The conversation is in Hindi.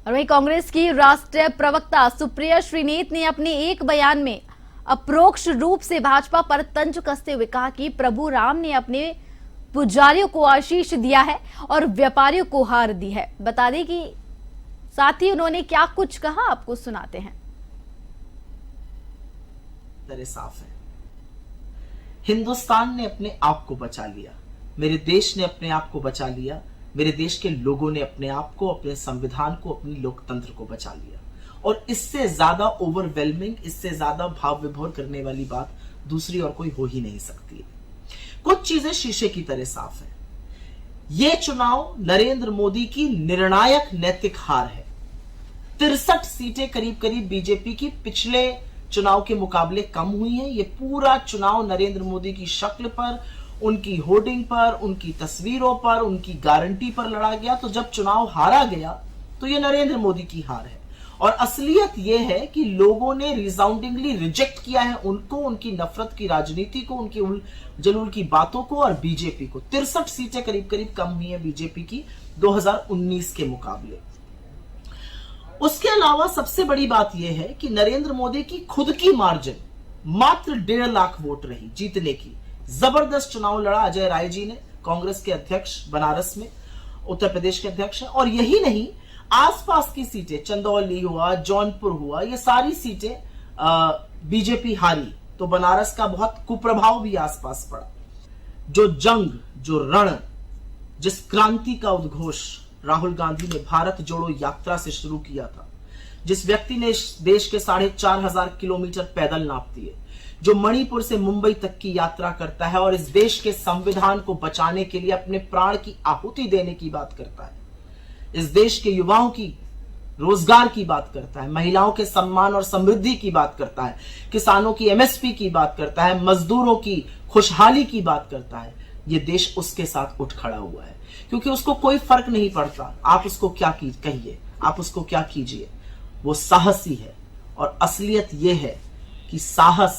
और वहीं कांग्रेस की राष्ट्रीय प्रवक्ता सुप्रिया श्रीनेत ने अपने एक बयान में अप्रोक्ष रूप से भाजपा पर तंज कसते हुए कहा कि प्रभु राम ने अपने पुजारियों को आशीष दिया है और व्यापारियों को हार दी है। बता दें कि साथ ही उन्होंने क्या कुछ कहा, आपको सुनाते हैं। साफ है, हिंदुस्तान ने अपने आप को बचा लिया, मेरे देश ने अपने आप को बचा लिया, मेरे देश के लोगों ने अपने आप को, अपने संविधान को, अपनी लोकतंत्र को बचा लिया। और इससे ज्यादा ओवरवेलमिंग, इससे ज्यादा भाव विभोर करने वाली बात दूसरी और कोई हो ही नहीं सकती है। कुछ चीजें शीशे की तरह साफ है। यह चुनाव नरेंद्र मोदी की निर्णायक नैतिक हार है। 63 सीटें करीब करीब बीजेपी की पिछले चुनाव के मुकाबले कम हुई हैं। यह पूरा चुनाव नरेंद्र मोदी की शक्ल पर, उनकी होर्डिंग पर, उनकी तस्वीरों पर, उनकी गारंटी पर लड़ा गया। तो जब चुनाव हारा गया तो यह नरेंद्र मोदी की हार है। और असलियत यह है कि लोगों ने रिसाउंडिंगली रिजेक्ट किया है उनको, उनकी नफरत की राजनीति को, उनकी उल जलूल की बातों को और बीजेपी को। 63 सीटें करीब करीब कम हुई है बीजेपी की 2019 के मुकाबले। उसके अलावा सबसे बड़ी बात यह है कि नरेंद्र मोदी की खुद की मार्जिन मात्र 1.5 लाख वोट रही जीतने की। जबरदस्त चुनाव लड़ा अजय राय जी ने, कांग्रेस के अध्यक्ष बनारस में, उत्तर प्रदेश के अध्यक्ष हैं। और यही नहीं, आसपास की सीटें, चंदौली हुआ, जौनपुर हुआ, ये सारी सीटें बीजेपी हारी। तो बनारस का बहुत कुप्रभाव भी आसपास पड़ा। जो जंग, जो रण, जिस क्रांति का उद्घोष राहुल गांधी ने भारत जोड़ो यात्रा से शुरू किया था, जिस व्यक्ति ने देश के 4,500 किलोमीटर पैदल नाप दिए, जो मणिपुर से मुंबई तक की यात्रा करता है और इस देश के संविधान को बचाने के लिए अपने प्राण की आहुति देने की बात करता है, इस देश के युवाओं की रोजगार की बात करता है, महिलाओं के सम्मान और समृद्धि की बात करता है, किसानों की एमएसपी की बात करता है, मजदूरों की खुशहाली की बात करता है, ये देश उसके साथ उठ खड़ा हुआ है। क्योंकि उसको कोई फर्क नहीं पड़ता आप उसको क्या कहिए, आप उसको क्या कीजिए, वो साहसी है। और असलियत यह है कि साहस